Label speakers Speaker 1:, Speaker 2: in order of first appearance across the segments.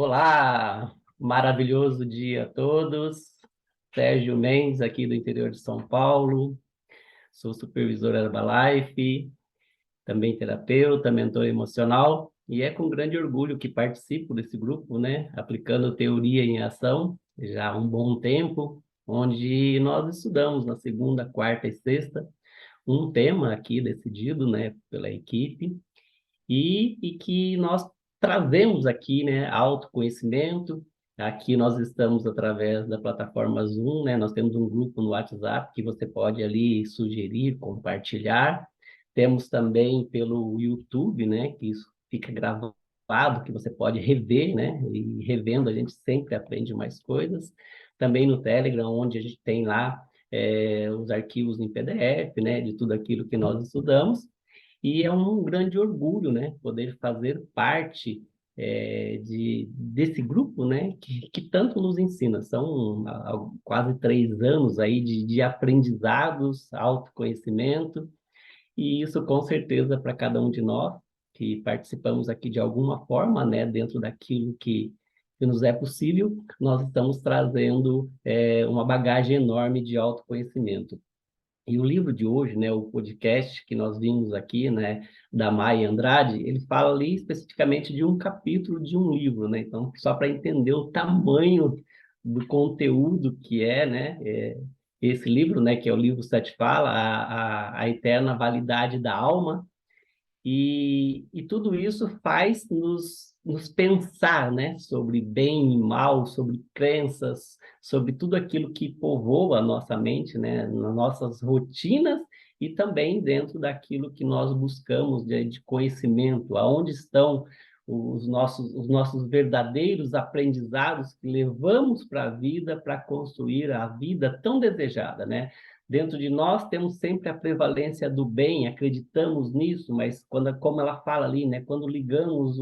Speaker 1: Olá, maravilhoso dia a todos. Sérgio Mendes, aqui do interior de São Paulo. Sou supervisor Herbalife, também terapeuta, mentor emocional, e é com grande orgulho que participo desse grupo, né? Aplicando teoria em ação já há um bom tempo, onde nós estudamos na segunda, quarta e sexta um tema aqui decidido, né, pela equipe e que nós trazemos aqui, né, autoconhecimento. Aqui nós estamos através da plataforma Zoom, né? Nós temos um grupo no WhatsApp que você pode ali sugerir, compartilhar. Temos também pelo YouTube, né, que isso fica gravado, que você pode rever, né? E revendo a gente sempre aprende mais coisas. Também no Telegram, onde a gente tem lá os arquivos em PDF, né, de tudo aquilo que nós estudamos. E é um grande orgulho, né, poder fazer parte desse grupo, né, que tanto nos ensina. São quase 3 anos aí de aprendizados, autoconhecimento, e isso com certeza para cada um de nós que participamos aqui de alguma forma, né, dentro daquilo que nos é possível, nós estamos trazendo uma bagagem enorme de autoconhecimento. E o livro de hoje, né, o podcast que nós vimos aqui, né, da Maia Andrade, ele fala ali especificamente de um capítulo de um livro, né? Então, só para entender o tamanho do conteúdo que é, né, esse livro, né, que é o livro Sete Fala, a eterna validade da alma, e tudo isso faz nos pensar, né, sobre bem e mal, sobre crenças, sobre tudo aquilo que povoa a nossa mente, né, nas nossas rotinas e também dentro daquilo que nós buscamos de conhecimento, aonde estão os nossos verdadeiros aprendizados que levamos para a vida para construir a vida tão desejada, né? Dentro de nós temos sempre a prevalência do bem, acreditamos nisso, mas como ela fala ali, né, quando ligamos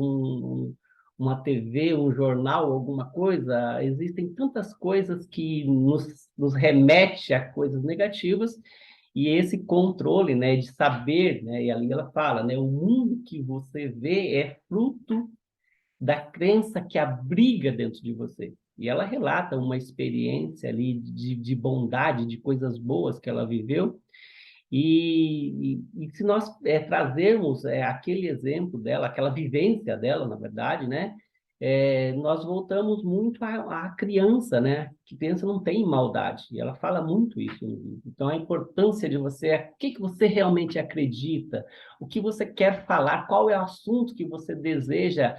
Speaker 1: uma TV, um jornal, alguma coisa, existem tantas coisas que nos remete a coisas negativas, e esse controle, né, de saber, né, e ali ela fala, né, o mundo que você vê é fruto da crença que abriga dentro de você. E ela relata uma experiência ali de bondade, de coisas boas que ela viveu. E se nós trazermos aquele exemplo dela, aquela vivência dela, na verdade, né? Nós voltamos muito à criança, né? Que criança não tem maldade. E ela fala muito isso no livro. Então, a importância de você, o que que você realmente acredita, o que você quer falar, qual é o assunto que você deseja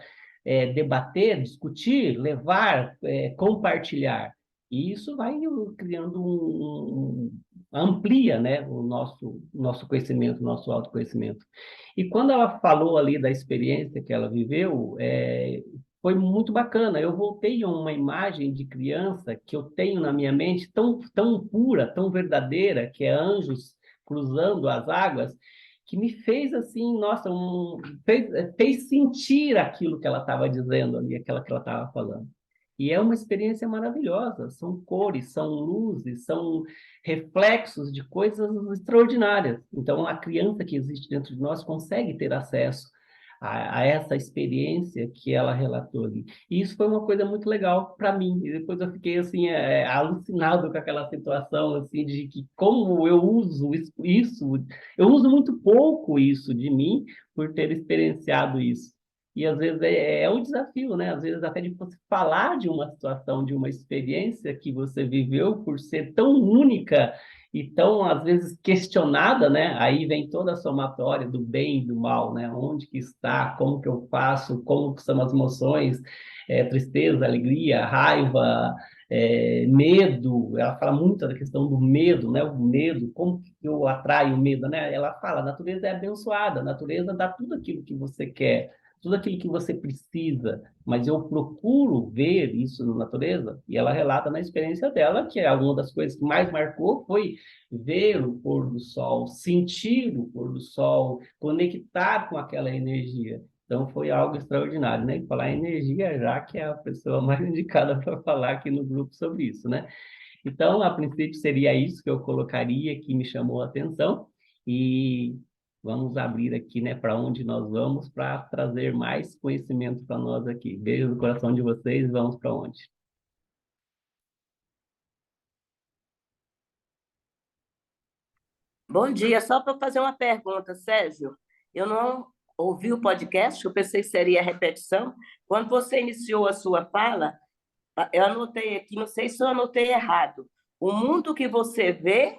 Speaker 1: debater, discutir, levar, compartilhar. E isso vai criando amplia, né, o nosso conhecimento, o nosso autoconhecimento. E quando ela falou ali da experiência que ela viveu, foi muito bacana. Eu voltei a uma imagem de criança que eu tenho na minha mente tão, tão pura, tão verdadeira, que é anjos cruzando as águas, que me fez assim, nossa, fez sentir aquilo que ela estava dizendo ali, aquela que ela estava falando. E é uma experiência maravilhosa. São cores, são luzes, são reflexos de coisas extraordinárias. Então, a criança que existe dentro de nós consegue ter acesso a essa experiência que ela relatou ali. E isso foi uma coisa muito legal para mim. E depois eu fiquei assim alucinado com aquela situação assim de que como eu uso isso, eu uso muito pouco isso de mim por ter experienciado isso. E às vezes é um desafio, né? Às vezes até de você falar de uma situação, de uma experiência que você viveu por ser tão única e tão, às vezes, questionada, né? Aí vem toda a somatória do bem e do mal, né? Onde que está, como que eu faço, como que são as emoções, tristeza, alegria, raiva, medo. Ela fala muito da questão do medo, né? O medo, como que eu atraio o medo, né? Ela fala, a natureza é abençoada, a natureza dá tudo aquilo que você quer, tudo aquilo que você precisa, mas eu procuro ver isso na natureza, e ela relata na experiência dela que uma das coisas que mais marcou foi ver o pôr do sol, sentir o pôr do sol, conectar com aquela energia. Então foi algo extraordinário, né? E falar em energia, já que é a pessoa mais indicada para falar aqui no grupo sobre isso, né? Então, a princípio, seria isso que eu colocaria, que me chamou a atenção. E vamos abrir aqui, né, para onde nós vamos para trazer mais conhecimento para nós aqui. Beijo no coração de vocês, vamos para onde?
Speaker 2: Bom dia, só para fazer uma pergunta, Sérgio. Eu não ouvi o podcast, eu pensei que seria repetição. Quando você iniciou a sua fala, eu anotei aqui, não sei se eu anotei errado. O mundo que você vê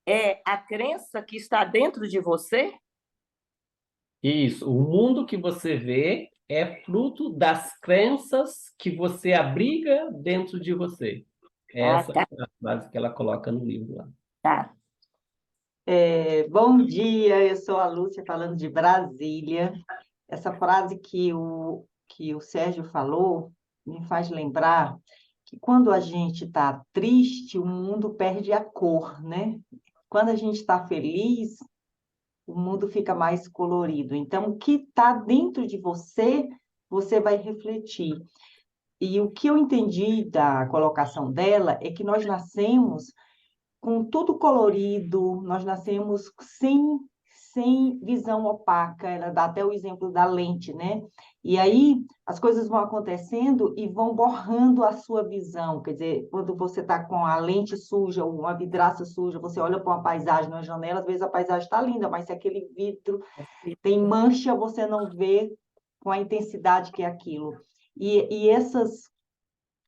Speaker 2: é a crença que está dentro de você?
Speaker 1: Isso, o mundo que você vê é fruto das crenças que você abriga dentro de você.
Speaker 2: Ah,
Speaker 1: Essa
Speaker 2: tá,
Speaker 1: é a frase que ela coloca no livro lá.
Speaker 2: tá.
Speaker 3: Bom dia, eu sou a Lúcia falando de Brasília. Essa frase que o Sérgio falou me faz lembrar que quando a gente está triste, o mundo perde a cor, né? Quando a gente está feliz, o mundo fica mais colorido. Então, o que está dentro de você, você vai refletir. E o que eu entendi da colocação dela é que nós nascemos com tudo colorido, nós nascemos sem visão opaca, ela dá até o exemplo da lente, né? E aí as coisas vão acontecendo e vão borrando a sua visão, quer dizer, quando você está com a lente suja, ou uma vidraça suja, você olha para uma paisagem na janela, às vezes a paisagem está linda, mas se aquele vidro tem mancha, você não vê com a intensidade que é aquilo. E essas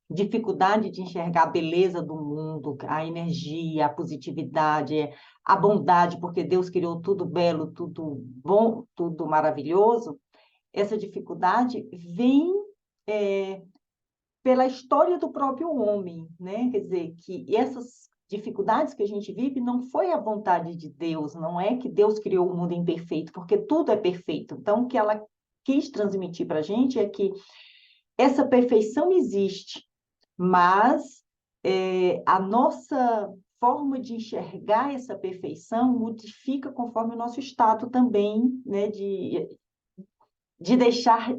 Speaker 3: dificuldade de enxergar a beleza do mundo, a energia, a positividade, a bondade, porque Deus criou tudo belo, tudo bom, tudo maravilhoso. Essa dificuldade vem pela história do próprio homem, né? Quer dizer, que essas dificuldades que a gente vive não foi a vontade de Deus, não é que Deus criou o mundo imperfeito, porque tudo é perfeito. Então, o que ela quis transmitir para a gente é que essa perfeição existe, mas a nossa forma de enxergar essa perfeição modifica conforme o nosso estado também, né, de deixar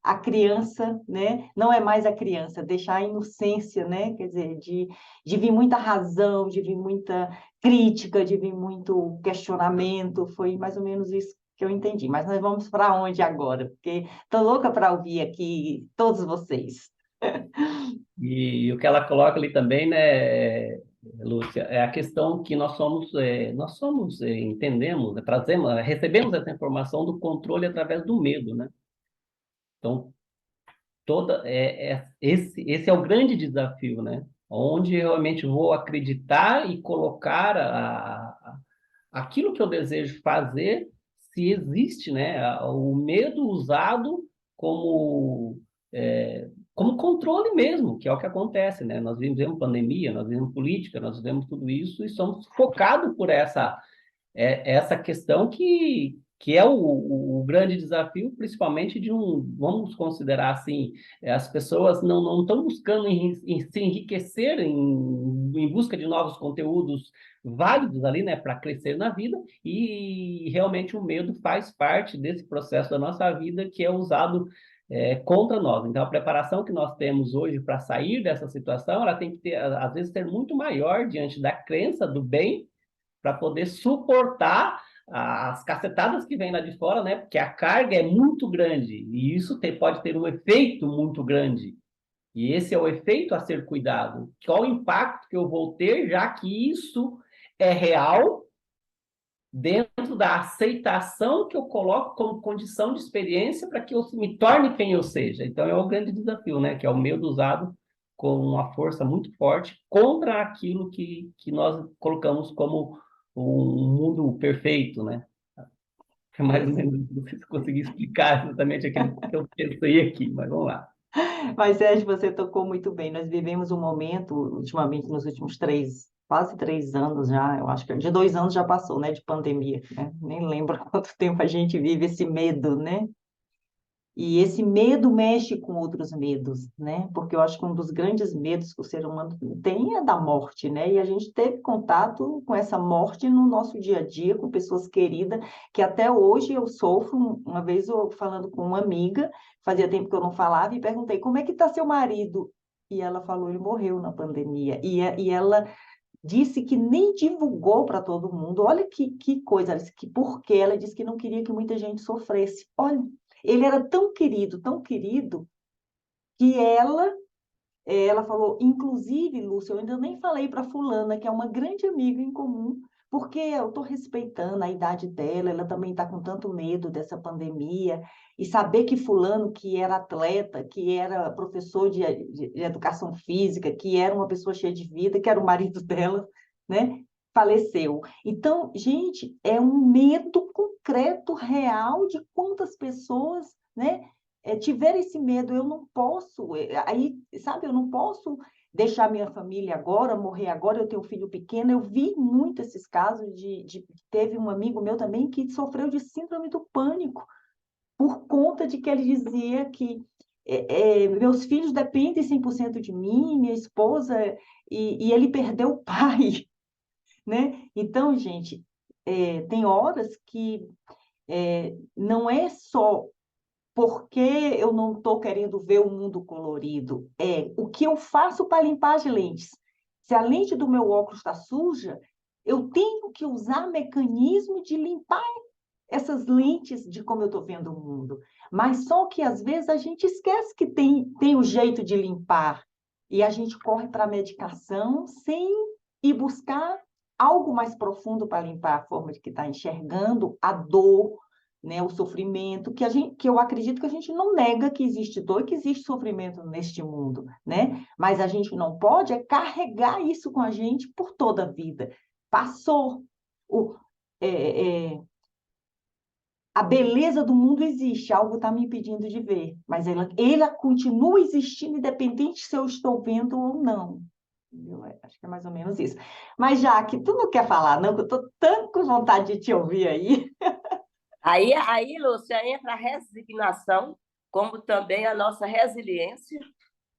Speaker 3: a criança, né, não é mais a criança, deixar a inocência, né, quer dizer, de vir muita razão, de vir muita crítica, de vir muito questionamento, foi mais ou menos isso que eu entendi. Mas nós vamos para onde agora? Porque estou louca para ouvir aqui todos vocês.
Speaker 1: E o que ela coloca ali também, né, Lúcia, é a questão que entendemos, né, trazemos, recebemos essa informação do controle através do medo, né? Então, esse é o grande desafio, né? Onde eu realmente vou acreditar e colocar aquilo que eu desejo fazer, se existe, né? O medo usado como, como controle mesmo, que é o que acontece, né? Nós vivemos pandemia, nós vivemos política, nós vivemos tudo isso e somos focados por essa questão que é o grande desafio, principalmente vamos considerar assim, as pessoas não estão buscando se enriquecer em busca de novos conteúdos válidos ali, né, para crescer na vida, e realmente o medo faz parte desse processo da nossa vida que é usado contra nós. Então, a preparação que nós temos hoje para sair dessa situação, ela tem que ter, às vezes, ser muito maior diante da crença do bem para poder suportar as cacetadas que vêm lá de fora, né? Porque a carga é muito grande e isso pode ter um efeito muito grande. E esse é o efeito a ser cuidado. Qual o impacto que eu vou ter, já que isso é real dentro da aceitação que eu coloco como condição de experiência para que eu me torne quem eu seja. Então é o grande desafio, né? Que é o medo usado com uma força muito forte contra aquilo que nós colocamos como um mundo perfeito, né? É mais ou menos, não sei se eu consegui explicar exatamente aquilo que eu pensei aqui, mas vamos lá.
Speaker 3: Mas, Sérgio, você tocou muito bem. Nós vivemos um momento, ultimamente, nos últimos quase 3 anos já, eu acho que de 2 anos já passou, né, de pandemia, né? Nem lembro quanto tempo a gente vive esse medo, né? E esse medo mexe com outros medos, né? Porque eu acho que um dos grandes medos que o ser humano tem é da morte, né? E a gente teve contato com essa morte no nosso dia a dia, com pessoas queridas, que até hoje eu sofro. Uma vez eu falando com uma amiga, fazia tempo que eu não falava, e perguntei, como é que está seu marido? E ela falou, ele morreu na pandemia. E ela disse que nem divulgou para todo mundo. Olha que coisa, ela disse que porque ela disse que não queria que muita gente sofresse. Olha, ele era tão querido, que ela falou, inclusive, Lúcia, eu ainda nem falei para fulana, que é uma grande amiga em comum, porque eu estou respeitando a idade dela, ela também está com tanto medo dessa pandemia, e saber que fulano, que era atleta, que era professor de educação física, que era uma pessoa cheia de vida, que era o marido dela, né, faleceu. Então, gente, é um medo concreto, real, de quantas pessoas, né, tiver esse medo, eu não posso, aí, sabe, eu não posso deixar minha família agora, morrer agora, eu tenho um filho pequeno, eu vi muito esses casos teve um amigo meu também que sofreu de síndrome do pânico, por conta de que ele dizia que meus filhos dependem 100% de mim, minha esposa, e ele perdeu o pai, né? Então, gente, tem horas que não é só porque eu não estou querendo ver o mundo colorido. É o que eu faço para limpar as lentes. Se a lente do meu óculos está suja, eu tenho que usar mecanismo de limpar essas lentes de como eu estou vendo o mundo. Mas só que, às vezes, a gente esquece que tem o jeito de limpar. E a gente corre para a medicação sem ir buscar algo mais profundo para limpar a forma de que está enxergando a dor, né, o sofrimento, que eu acredito que a gente não nega que existe dor e que existe sofrimento neste mundo, né? Mas a gente não pode carregar isso com a gente por toda a vida. Passou. O, é, é, a beleza do mundo existe, algo está me impedindo de ver, mas ela continua existindo, independente se eu estou vendo ou não. Acho que é mais ou menos isso. Mas, Jaque, tu não quer falar, não? Que eu estou tanto com vontade de te ouvir aí.
Speaker 2: Aí, Lúcia, entra a resignação, como também a nossa resiliência,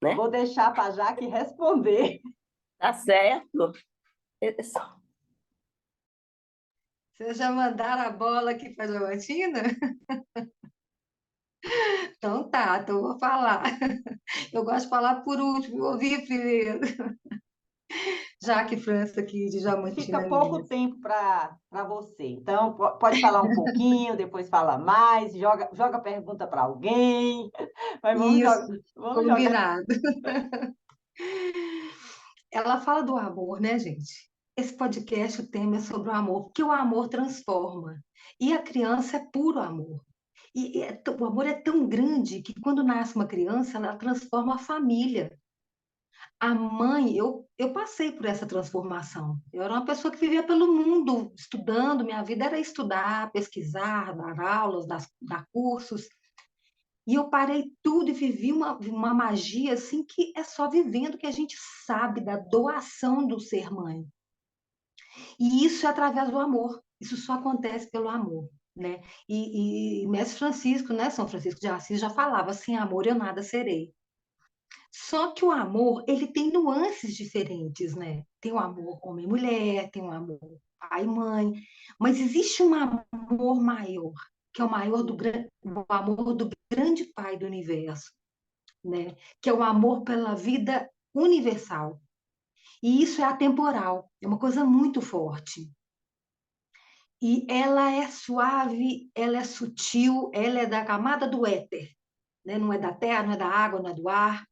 Speaker 2: né?
Speaker 3: Vou deixar para a Jaque responder.
Speaker 2: Tá certo?
Speaker 4: Vocês já mandaram a bola aqui para a Diamantina? Então tá, então eu vou falar. Eu gosto de falar por último, ouvir primeiro. Jaque França aqui de
Speaker 3: Fica
Speaker 4: Diamantina,
Speaker 3: pouco
Speaker 4: Minas.
Speaker 3: tempo para você. Então, pode falar um pouquinho, depois fala mais, joga pergunta para alguém. Mas
Speaker 4: Isso,
Speaker 3: vamos jogar.
Speaker 4: combinado. Ela fala do amor, né, gente? Esse podcast, o tema é sobre o amor, porque o amor transforma. E a criança é puro amor. O amor é tão grande que quando nasce uma criança, ela transforma a família. A mãe, eu passei por essa transformação. Eu era uma pessoa que vivia pelo mundo, estudando, minha vida era estudar, pesquisar, dar aulas, dar cursos. E eu parei tudo e vivi uma magia assim que é só vivendo que a gente sabe da doação do ser mãe. E isso é através do amor. Isso só acontece pelo amor, né? E Mestre Francisco, né, São Francisco de Assis já falava, sem amor eu nada serei. Só que o amor, ele tem nuances diferentes, né? Tem o amor homem e mulher, tem o amor pai e mãe, mas existe um amor maior, que é o amor do grande pai do universo, né? Que é o amor pela vida universal. E isso é atemporal, é uma coisa muito forte. E ela é suave, ela é sutil, ela é da camada do éter, né? Não é da terra, não é da água, não é do ar,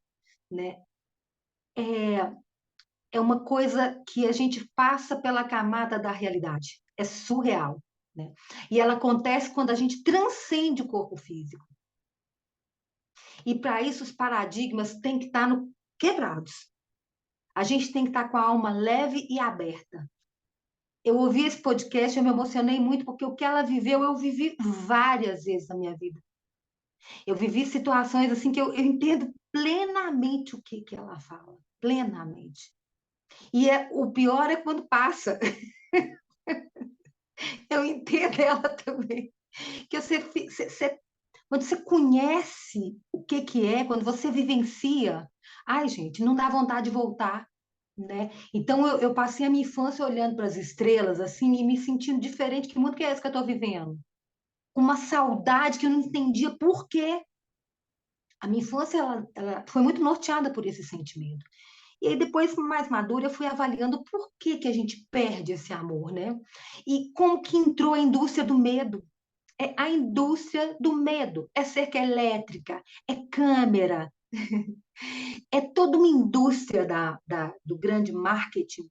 Speaker 4: né? É uma coisa que a gente passa pela camada da realidade. É surreal, né? E ela acontece quando a gente transcende o corpo físico. E para isso os paradigmas têm que estar quebrados. A gente tem que estar com a alma leve e aberta. Eu ouvi esse podcast, eu me emocionei muito, porque o que ela viveu, eu vivi várias vezes na minha vida. Eu vivi situações assim que eu entendo plenamente o que ela fala. Plenamente. E o pior é quando passa. Eu entendo ela também. Que quando você conhece o que é, quando você vivencia, ai, gente, não dá vontade de voltar, né? Então, eu passei a minha infância olhando para as estrelas, assim, e me sentindo diferente. Que mundo que é esse que eu estou vivendo? Uma saudade que eu não entendia por quê. A minha infância ela foi muito norteada por esse sentimento. E aí, depois, mais madura, eu fui avaliando por que que a gente perde esse amor, né? E como que entrou a indústria do medo. É a indústria do medo. É cerca elétrica, é câmera, é toda uma indústria do grande marketing,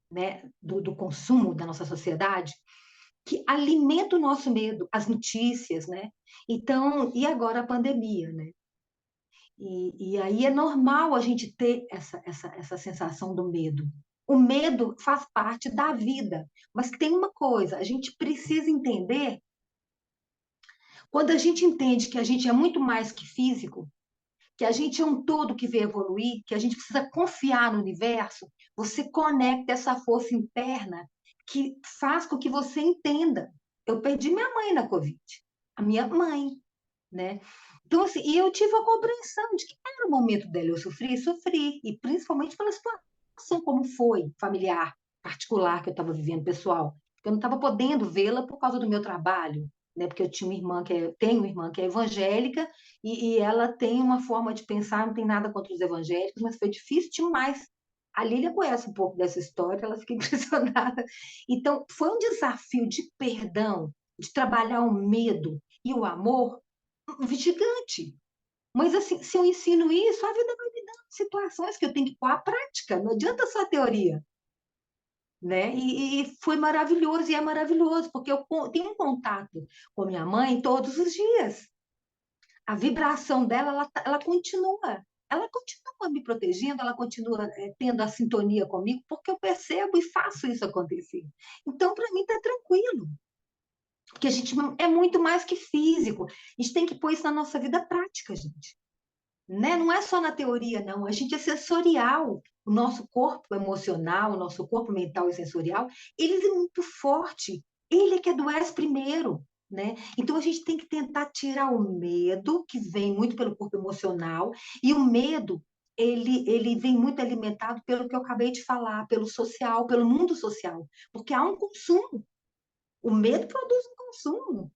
Speaker 4: né? Do consumo da nossa sociedade, que alimenta o nosso medo, as notícias, né? Então, e agora a pandemia, né? E aí é normal a gente ter essa sensação do medo. O medo faz parte da vida, mas tem uma coisa, a gente precisa entender, quando a gente entende que a gente é muito mais que físico, que a gente é um todo que veio evoluir, que a gente precisa confiar no universo, você conecta essa força interna que faz com que você entenda. Eu perdi minha mãe na Covid, a minha mãe, né? Então, assim, e eu tive a compreensão de que era o momento dela. Eu sofri, e principalmente pela situação como foi, familiar, particular, que eu estava vivendo, pessoal. Porque eu não estava podendo vê-la por causa do meu trabalho, né? Porque eu tinha uma irmã tenho uma irmã que é evangélica, e ela tem uma forma de pensar, não tem nada contra os evangélicos, mas foi difícil demais. A Lília conhece um pouco dessa história, ela fica impressionada. Então, foi um desafio de perdão, de trabalhar o medo e o amor gigante. Mas, assim, se eu ensino isso, a vida vai me dando situações que eu tenho que pôr à prática. Não adianta só a teoria, né? E foi maravilhoso, e é maravilhoso, porque eu tenho um contato com minha mãe todos os dias. A vibração dela, ela continua. Ela continua me protegendo, ela continua tendo a sintonia comigo, porque eu percebo e faço isso acontecer. Então, para mim, está tranquilo. Porque a gente é muito mais que físico. A gente tem que pôr isso na nossa vida prática, gente. Né? Não é só na teoria, não. A gente é sensorial. O nosso corpo emocional, o nosso corpo mental e sensorial, ele é muito forte. Ele é que adoece primeiro, né? Então a gente tem que tentar tirar o medo, que vem muito pelo corpo emocional, e o medo, ele vem muito alimentado pelo que eu acabei de falar, pelo social, pelo mundo social, porque há um consumo. O medo produz um consumo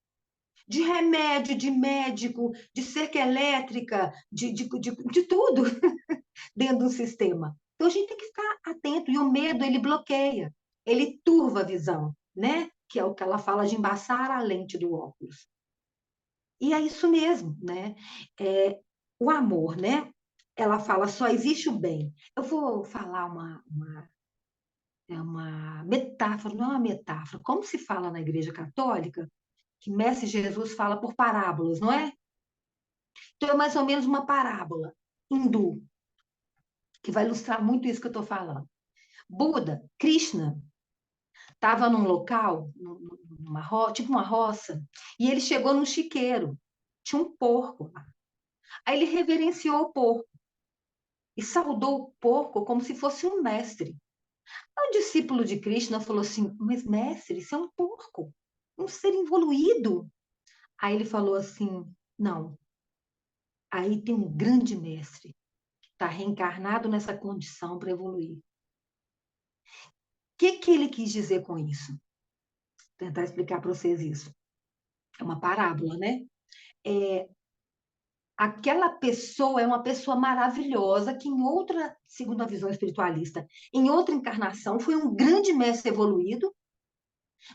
Speaker 4: de remédio, de médico, de cerca elétrica, de tudo dentro do sistema. Então a gente tem que ficar atento. E o medo, ele bloqueia, ele turva a visão, né? Que é o que ela fala de embaçar a lente do óculos. E é isso mesmo, né? O amor, né? Ela fala, só existe o bem. Eu vou falar uma metáfora, não é uma metáfora. Como se fala na Igreja Católica, que Mestre Jesus fala por parábolas, não é? Então, é mais ou menos uma parábola hindu, que vai ilustrar muito isso que eu estou falando. Buda, Krishna, estava num local, tipo uma roça, e ele chegou num chiqueiro. Tinha um porco lá. Aí ele reverenciou o porco e saudou o porco como se fosse um mestre. Aí o discípulo de Krishna falou assim: mas mestre, isso é um porco, um ser evoluído. Aí ele falou assim: não, aí tem um grande mestre, está reencarnado nessa condição para evoluir. O que ele quis dizer com isso? Vou tentar explicar para vocês isso. É uma parábola, né? Aquela pessoa é uma pessoa maravilhosa que, em outra, segundo a visão espiritualista, em outra encarnação, foi um grande mestre evoluído,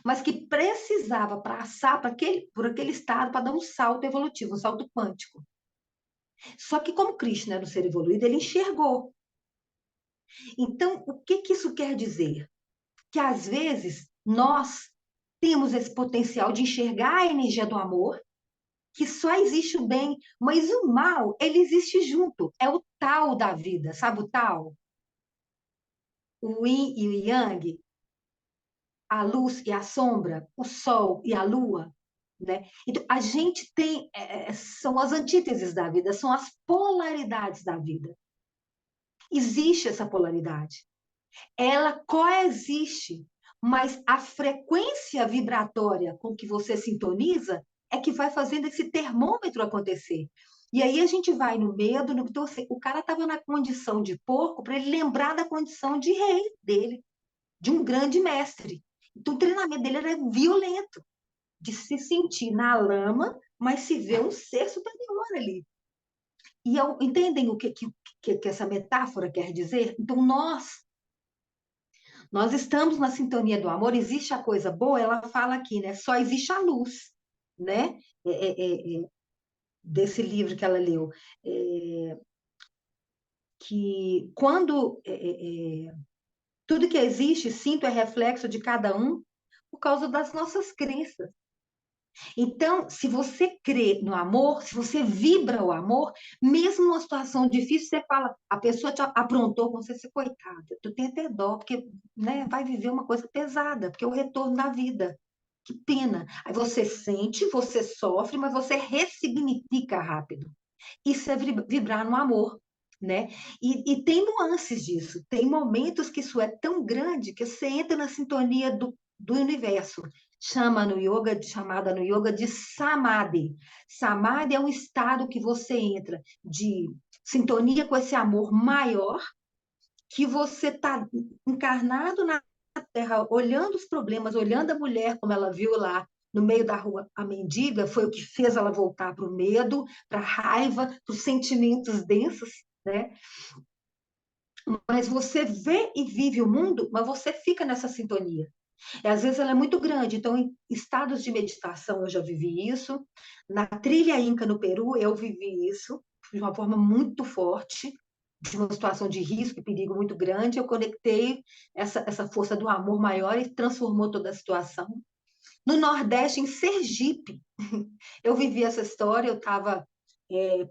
Speaker 4: mas que precisava passar por aquele estado para dar um salto evolutivo, um salto quântico. Só que, como Krishna era um ser evoluído, ele enxergou. Então, o que isso quer dizer? Que, às vezes, nós temos esse potencial de enxergar a energia do amor, que só existe o bem, mas o mal, ele existe junto. É o tal da vida, sabe o tal? O yin e o yang, a luz e a sombra, o sol e a lua, né? Então, a gente tem, são as antíteses da vida, são as polaridades da vida. Existe essa polaridade. Ela coexiste, mas a frequência vibratória com que você sintoniza é que vai fazendo esse termômetro acontecer. E aí a gente vai no medo, então, assim, o cara estava na condição de porco para ele lembrar da condição de rei dele, de um grande mestre. Então o treinamento dele era violento, de se sentir na lama, mas se ver um ser superior ali. Entendem o que essa metáfora quer dizer? Então, nós estamos na sintonia do amor, existe a coisa boa, ela fala aqui, né? Só existe a luz, né? Desse livro que ela leu. Que quando tudo que existe, sinto, é reflexo de cada um por causa das nossas crenças. Então, se você crê no amor, se você vibra o amor, mesmo numa situação difícil, você fala, a pessoa te aprontou com você, coitada, tu tem até dó, porque, né, vai viver uma coisa pesada, porque é o retorno da vida. Que pena. Aí você sente, você sofre, mas você ressignifica rápido. Isso é vibrar no amor, né? E tem nuances disso. Tem momentos que isso é tão grande que você entra na sintonia do universo. Chamada no yoga de samadhi. Samadhi é um estado que você entra de sintonia com esse amor maior, que você está encarnado na Terra, olhando os problemas, olhando a mulher como ela viu lá no meio da rua, a mendiga, foi o que fez ela voltar para o medo, para a raiva, para os sentimentos densos, né? Mas você vê e vive o mundo, mas você fica nessa sintonia. E às vezes ela é muito grande, então em estados de meditação eu já vivi isso, na trilha Inca no Peru eu vivi isso de uma forma muito forte, de uma situação de risco e perigo muito grande, eu conectei essa força do amor maior e transformou toda a situação. No Nordeste, em Sergipe, eu vivi essa história, eu estava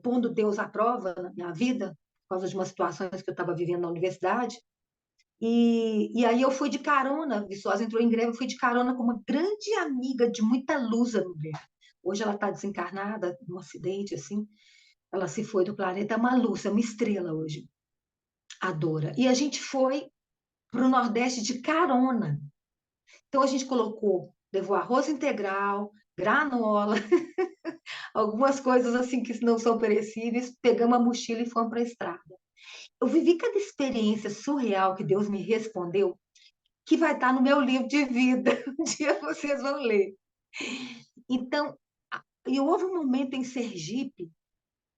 Speaker 4: pondo Deus à prova na minha vida, por causa de umas situações que eu estava vivendo na universidade, e aí eu fui de carona, Viçosa entrou em greve, eu fui de carona com uma grande amiga de muita luz, a mulher. Hoje ela está desencarnada, num acidente, assim, ela se foi do planeta, é uma luz, é uma estrela hoje, a Dora. E a gente foi para o Nordeste de carona. Então a gente levou arroz integral, granola, algumas coisas assim que não são perecíveis, pegamos a mochila e fomos para a estrada. Eu vivi cada experiência surreal que Deus me respondeu, que vai estar no meu livro de vida. Um dia vocês vão ler. Então, e houve um momento em Sergipe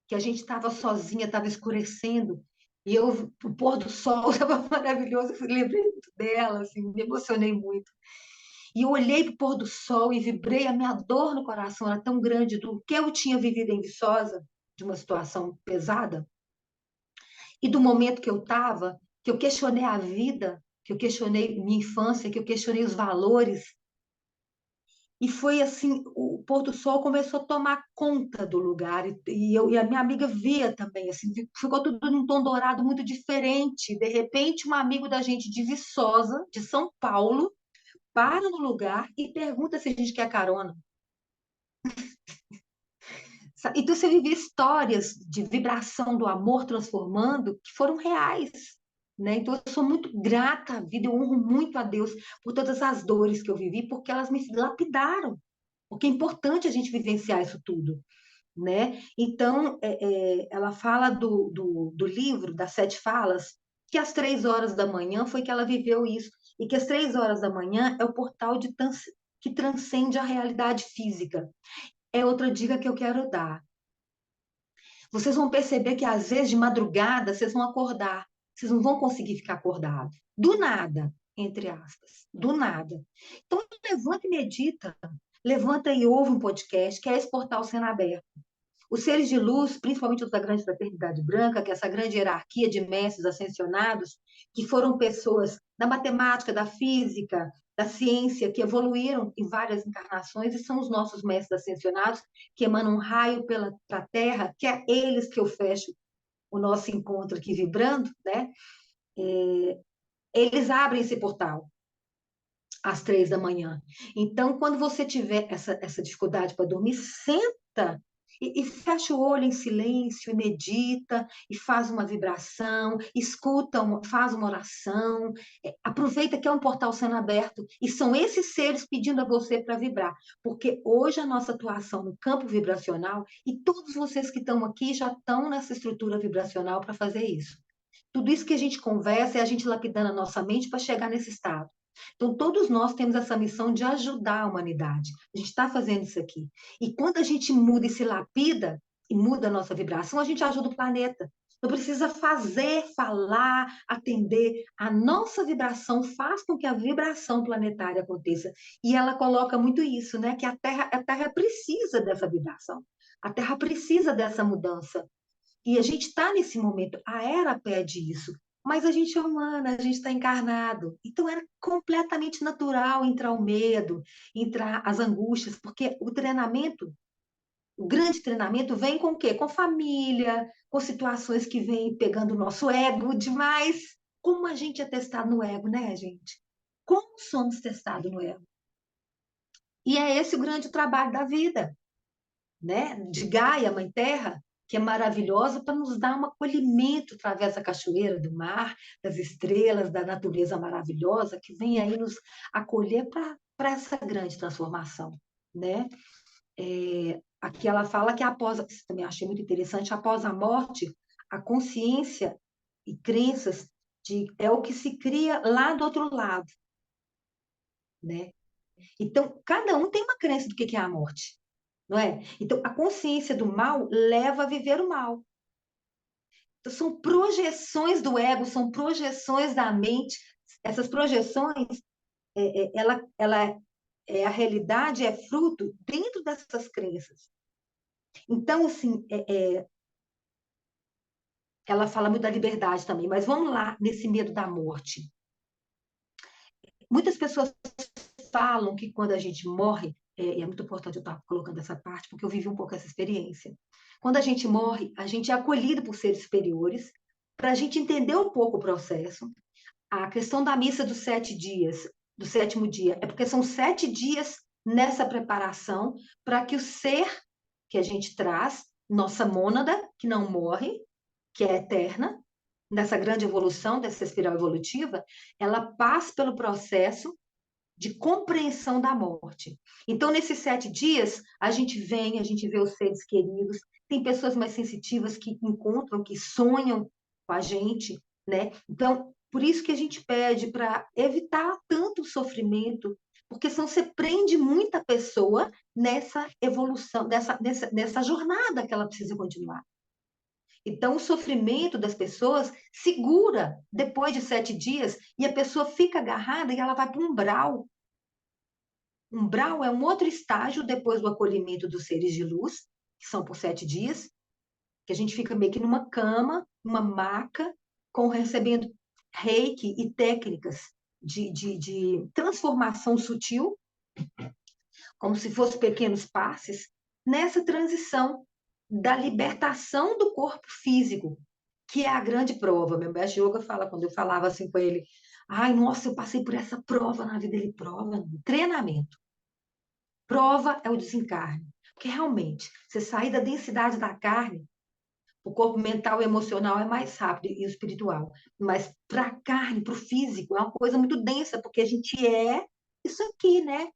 Speaker 4: que a gente estava sozinha, estava escurecendo, e o pôr do sol estava maravilhoso, eu lembrei muito dela, assim, me emocionei muito. E eu olhei para o pôr do sol e vibrei, a minha dor no coração era tão grande do que eu tinha vivido em Viçosa, de uma situação pesada, e do momento que eu estava, que eu questionei a vida, que eu questionei minha infância, que eu questionei os valores. E foi assim, o pôr do sol começou a tomar conta do lugar, e a minha amiga via também, assim, ficou tudo num tom dourado muito diferente. De repente, um amigo da gente de Viçosa, de São Paulo, para no lugar e pergunta se a gente quer carona. Então, você vive histórias de vibração do amor transformando que foram reais, né? Então, eu sou muito grata à vida, eu honro muito a Deus por todas as dores que eu vivi, porque elas me lapidaram. Porque é importante a gente vivenciar isso tudo, né? Então, ela fala do livro, das 7 falas, que às 3 horas da manhã foi que ela viveu isso, e que às 3 horas da manhã é o portal que transcende a realidade física. É outra dica que eu quero dar. Vocês vão perceber que, às vezes, de madrugada, vocês vão acordar. Vocês não vão conseguir ficar acordados. Do nada, entre aspas. Do nada. Então, levanta e medita. Levanta e ouve um podcast, que é esse portal sendo aberto. Os seres de luz, principalmente os da grande fraternidade branca, que é essa grande hierarquia de mestres ascensionados, que foram pessoas da matemática, da física, da ciência, que evoluíram em várias encarnações e são os nossos mestres ascensionados, que emanam um raio para a Terra, que é eles que eu fecho o nosso encontro aqui vibrando, né? Eles abrem esse portal às 3 da manhã. Então, quando você tiver essa dificuldade para dormir, senta e fecha o olho em silêncio, e medita, e faz uma vibração, escuta, faz uma oração, aproveita que é um portal sendo aberto, e são esses seres pedindo a você para vibrar, porque hoje a nossa atuação no campo vibracional, e todos vocês que estão aqui já estão nessa estrutura vibracional para fazer isso. Tudo isso que a gente conversa é a gente lapidando a nossa mente para chegar nesse estado. Então, todos nós temos essa missão de ajudar a humanidade. A gente está fazendo isso aqui. E quando a gente muda e se lapida, e muda a nossa vibração, a gente ajuda o planeta. Não precisa fazer, falar, atender. A nossa vibração faz com que a vibração planetária aconteça. E ela coloca muito isso, né? Que a Terra precisa dessa vibração. A Terra precisa dessa mudança. E a gente está nesse momento. A Era pede isso. Mas a gente é humana, a gente está encarnado. Então era completamente natural entrar o medo, entrar as angústias, porque o grande treinamento vem com o quê? Com família, com situações que vêm pegando o nosso ego demais. Como a gente é testado no ego, né, gente? Como somos testados no ego? E é esse o grande trabalho da vida, né? De Gaia, Mãe Terra, que é maravilhosa para nos dar um acolhimento através da cachoeira, do mar, das estrelas, da natureza maravilhosa, que vem aí nos acolher para essa grande transformação, né? Aqui ela fala que após, isso também achei muito interessante, após a morte, a consciência e crenças é o que se cria lá do outro lado, né? Então, cada um tem uma crença do que é a morte, não é? Então, a consciência do mal leva a viver o mal. Então, são projeções do ego, são projeções da mente. Essas projeções, a realidade é fruto dentro dessas crenças. Então, assim, ela fala muito da liberdade também, mas vamos lá nesse medo da morte. Muitas pessoas falam que quando a gente morre, e é muito importante eu estar colocando essa parte, porque eu vivi um pouco essa experiência. Quando a gente morre, a gente é acolhido por seres superiores, para a gente entender um pouco o processo. A questão da missa dos 7 dias, do 7º dia, é porque são 7 dias nessa preparação para que o ser que a gente traz, nossa mônada, que não morre, que é eterna, nessa grande evolução, dessa espiral evolutiva, ela passa pelo processo de compreensão da morte. Então, nesses 7 dias, a gente vê os seres queridos, tem pessoas mais sensitivas que encontram, que sonham com a gente, né? Então, por isso que a gente pede para evitar tanto sofrimento, porque senão você prende muita pessoa nessa evolução, nessa jornada que ela precisa continuar. Então, o sofrimento das pessoas segura depois de 7 dias e a pessoa fica agarrada e ela vai para um umbral. Umbral é um outro estágio depois do acolhimento dos seres de luz, que são por 7 dias, que a gente fica meio que numa cama, numa maca, recebendo reiki e técnicas de transformação sutil, como se fossem pequenos passes, nessa transição da libertação do corpo físico, que é a grande prova. Meu mestre yoga fala, quando eu falava assim com ele, ai, nossa, eu passei por essa prova na vida dele, prova, treinamento. Prova é o desencarne. Porque realmente, você sair da densidade da carne, o corpo mental e emocional é mais rápido e o espiritual. Mas para a carne, para o físico, é uma coisa muito densa, porque a gente é isso aqui, né?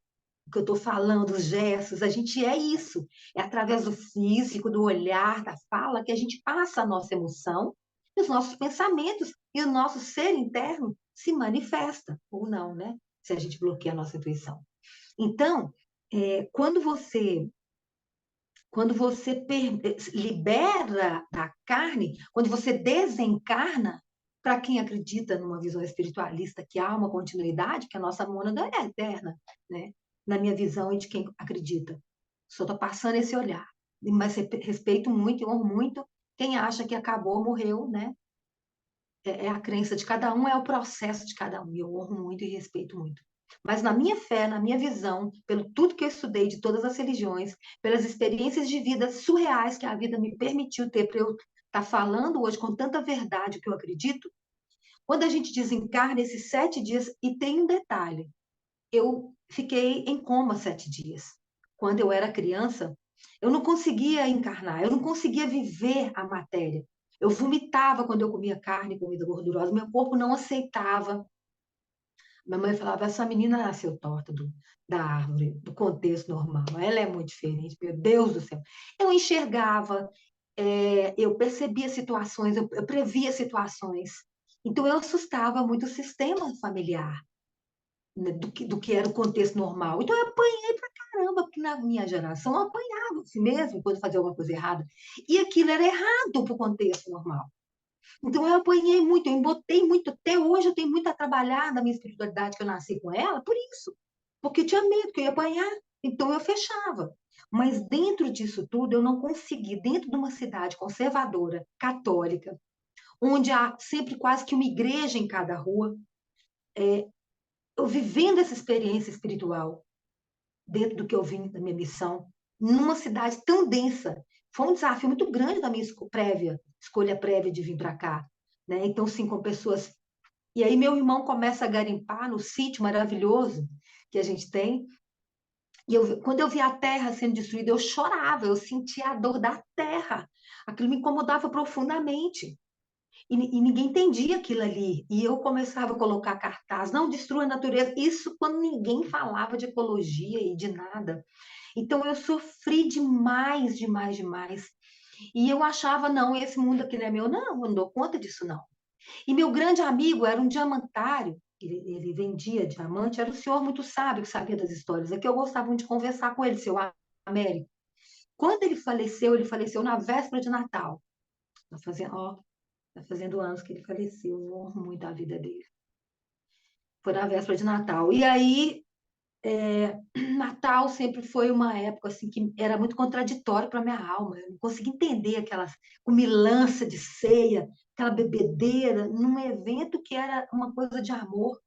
Speaker 4: O que eu estou falando, os gestos, a gente é isso. É através do físico, do olhar, da fala, que a gente passa a nossa emoção, e os nossos pensamentos, e o nosso ser interno se manifesta, ou não, né? Se a gente bloqueia a nossa intuição. Então, quando você libera da carne, quando você desencarna, para quem acredita numa visão espiritualista que há uma continuidade, que a nossa mônada é eterna, né? Na minha visão e de quem acredita. Só estou passando esse olhar. Mas respeito muito e honro muito quem acha que acabou, morreu, né? É a crença de cada um, é o processo de cada um. E eu honro muito e respeito muito. Mas na minha fé, na minha visão, pelo tudo que eu estudei de todas as religiões, pelas experiências de vida surreais que a vida me permitiu ter para eu estar falando hoje com tanta verdade o que eu acredito, quando a gente desencarna esses 7 dias, e tem um detalhe, eu fiquei em coma 7 dias. Quando eu era criança, eu não conseguia encarnar, eu não conseguia viver a matéria. Eu vomitava quando eu comia carne, comida gordurosa, meu corpo não aceitava. Minha mãe falava, essa menina nasceu torta da árvore, do contexto normal. Ela é muito diferente, meu Deus do céu. Eu enxergava, eu percebia situações, eu previa situações. Então, eu assustava muito o sistema familiar, né, do que era o contexto normal. Então, eu apanhei pra caramba, porque na minha geração eu apanhava assim mesmo quando fazia alguma coisa errada. E aquilo era errado para o contexto normal. Então eu apanhei muito, eu embotei muito. Até hoje eu tenho muito a trabalhar na minha espiritualidade, que eu nasci com ela, por isso. Porque eu tinha medo que eu ia apanhar. Então eu fechava. Mas dentro disso tudo, eu não consegui, dentro de uma cidade conservadora, católica, onde há sempre quase que uma igreja em cada rua, eu vivendo essa experiência espiritual, dentro do que eu vim da minha missão, numa cidade tão densa. Foi um desafio muito grande da minha escolha prévia de vir para cá. Né? Então, sim, com pessoas. E aí, meu irmão começa a garimpar no sítio maravilhoso que a gente tem. E quando eu vi a terra sendo destruída, eu chorava, eu sentia a dor da terra. Aquilo me incomodava profundamente. E ninguém entendia aquilo ali. E eu começava a colocar cartaz, não destrua a natureza. Isso quando ninguém falava de ecologia e de nada. Então eu sofri demais, demais, demais. E eu achava, não, esse mundo aqui não é meu, não, eu não dou conta disso, não. E meu grande amigo era um diamantário, ele vendia diamante, era um senhor muito sábio que sabia das histórias. É que eu gostava muito de conversar com ele, seu Américo. Quando ele faleceu na véspera de Natal. Tá fazendo anos que ele faleceu, eu honro muito a vida dele. Foi na véspera de Natal. E aí, Natal sempre foi uma época assim que era muito contraditório para minha alma. Eu não conseguia entender aquela comilança de ceia, aquela bebedeira, num evento que era uma coisa de amor.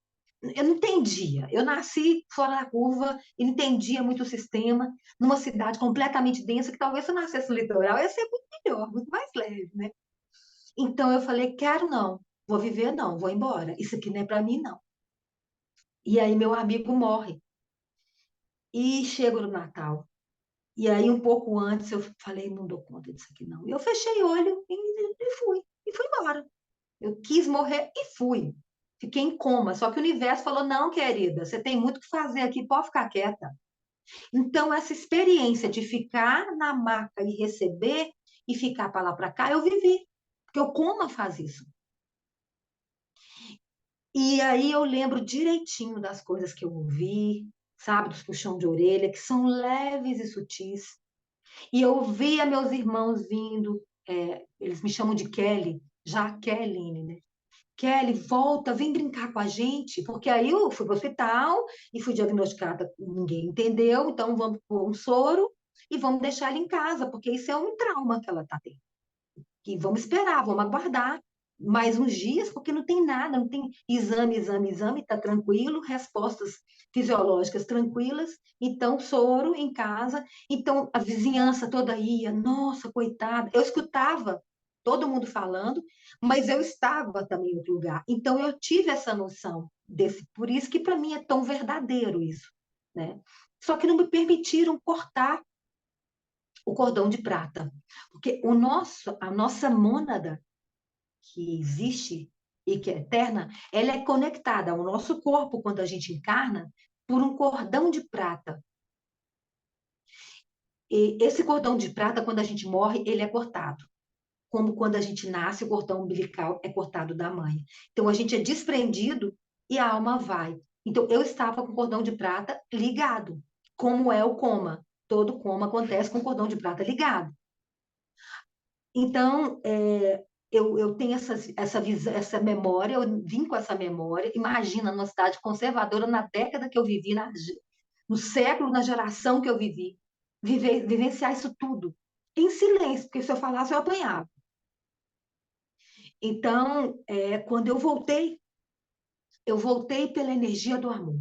Speaker 4: Eu não entendia. Eu nasci fora da curva e não entendia muito o sistema, numa cidade completamente densa, que talvez se eu nascesse no litoral ia ser muito melhor, muito mais leve, né? Então eu falei, quero não, vou viver não, vou embora. Isso aqui não é para mim, não. E aí meu amigo morre. E chego no Natal. E aí, um pouco antes, eu falei, não dou conta disso aqui, não. E eu fechei o olho e fui. E fui embora. Eu quis morrer e fui. Fiquei em coma. Só que o universo falou, não, querida, você tem muito o que fazer aqui, pode ficar quieta. Então, essa experiência de ficar na maca e receber e ficar para lá para cá, eu vivi. Porque o coma faz isso. E aí eu lembro direitinho das coisas que eu ouvi, sabe, dos puxão de orelha, que são leves e sutis. E eu via meus irmãos vindo, eles me chamam de Kelly, já Kelly, né? Kelly, volta, vem brincar com a gente, porque aí eu fui para o hospital e fui diagnosticada, ninguém entendeu, então vamos pôr um soro e vamos deixar ela em casa, porque isso é um trauma que ela está tendo. E vamos esperar, vamos aguardar mais uns dias, porque não tem nada, não tem exame, está tranquilo, respostas fisiológicas tranquilas, então soro em casa, então a vizinhança toda ia, nossa, coitada, eu escutava todo mundo falando, mas eu estava também em outro lugar, então eu tive essa noção por isso que para mim é tão verdadeiro isso, né? Só que não me permitiram cortar o cordão de prata, porque a nossa mônada que existe e que é eterna, ela é conectada ao nosso corpo quando a gente encarna por um cordão de prata. E esse cordão de prata, quando a gente morre, ele é cortado. Como quando a gente nasce, o cordão umbilical é cortado da mãe. Então a gente é desprendido e a alma vai. Então eu estava com o cordão de prata ligado, como é o coma. Todo coma acontece com o cordão de prata ligado. Então, eu tenho essa memória, eu vim com essa memória. Imagina, numa cidade conservadora, na década que eu vivi, no século, na geração que eu vivi, vivenciar isso tudo, em silêncio, porque se eu falasse, eu apanhava. Então, quando eu voltei pela energia do amor.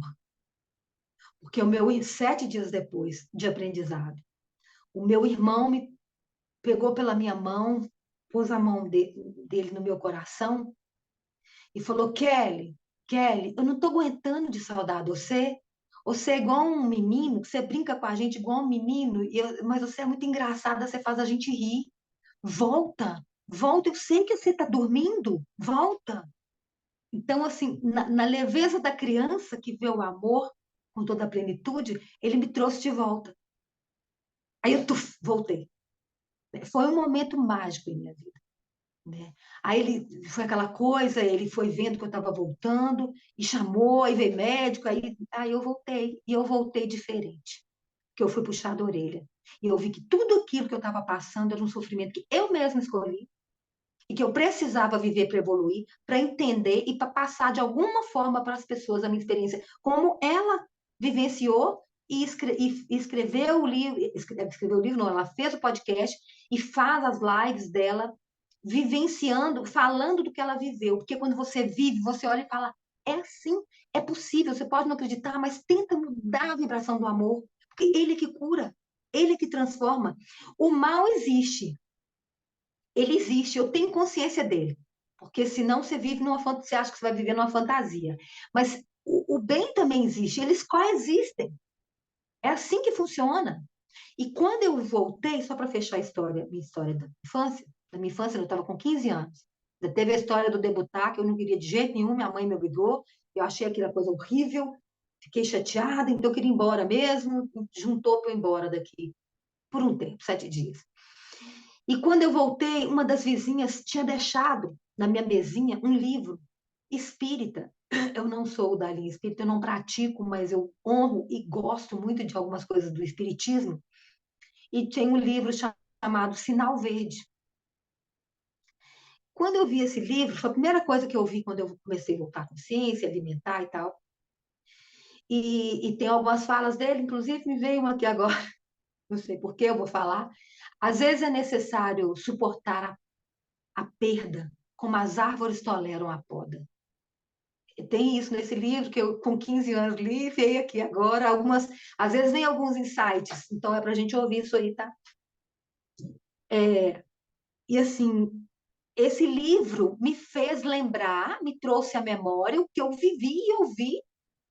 Speaker 4: Porque 7 dias depois de aprendizado, o meu irmão me pegou pela minha mão, pôs a mão dele no meu coração e falou: Kelly, eu não estou aguentando de saudade você. Você é igual um menino, você brinca com a gente igual um menino, mas você é muito engraçada, você faz a gente rir. Volta, volta, eu sei que você está dormindo, volta. Então, assim, na leveza da criança que vê o amor com toda a plenitude, ele me trouxe de volta. Aí eu voltei. Foi um momento mágico em minha vida. Né? Aí foi aquela coisa, ele foi vendo que eu estava voltando, e chamou, aí veio médico, aí eu voltei, e eu voltei diferente. que eu fui puxada a orelha. E eu vi que tudo aquilo que eu estava passando era um sofrimento que eu mesma escolhi e que eu precisava viver para evoluir, para entender e para passar de alguma forma para as pessoas a minha experiência, como ela vivenciou e escreveu o livro, escreveu o livro, não, ela fez o podcast e faz as lives dela, vivenciando, falando do que ela viveu, porque quando você vive, você olha e fala, é assim, é possível, você pode não acreditar, mas tenta mudar a vibração do amor, porque ele é que cura, ele é que transforma. O mal existe, ele existe, eu tenho consciência dele. Porque senão você vive numa você acha que você vai viver numa fantasia. Mas o bem também existe, eles coexistem. É assim que funciona. E quando eu voltei, só para fechar a história, minha história da minha infância eu estava com 15 anos. Já teve a história do debutar, que eu não queria de jeito nenhum, minha mãe me obrigou, eu achei aquela coisa horrível, fiquei chateada, então eu queria ir embora mesmo, juntou para eu ir embora daqui por um tempo, 7 dias. E quando eu voltei, uma das vizinhas tinha deixado na minha mesinha um livro espírita. Eu não sou da linha espírita, eu não pratico, mas eu honro e gosto muito de algumas coisas do espiritismo. E tem um livro chamado Sinal Verde. Quando eu vi esse livro, foi a primeira coisa que eu vi quando eu comecei a voltar à consciência, alimentar e tal. E tem algumas falas dele, inclusive me veio uma aqui agora, não sei por que eu vou falar. Às vezes é necessário suportar a perda, como as árvores toleram a poda. Tem isso nesse livro que eu, com 15 anos, li e veio aqui agora. Às vezes vem alguns insights, então é para a gente ouvir isso aí, tá? E assim, esse livro me fez lembrar, me trouxe à memória o que eu vivi e ouvi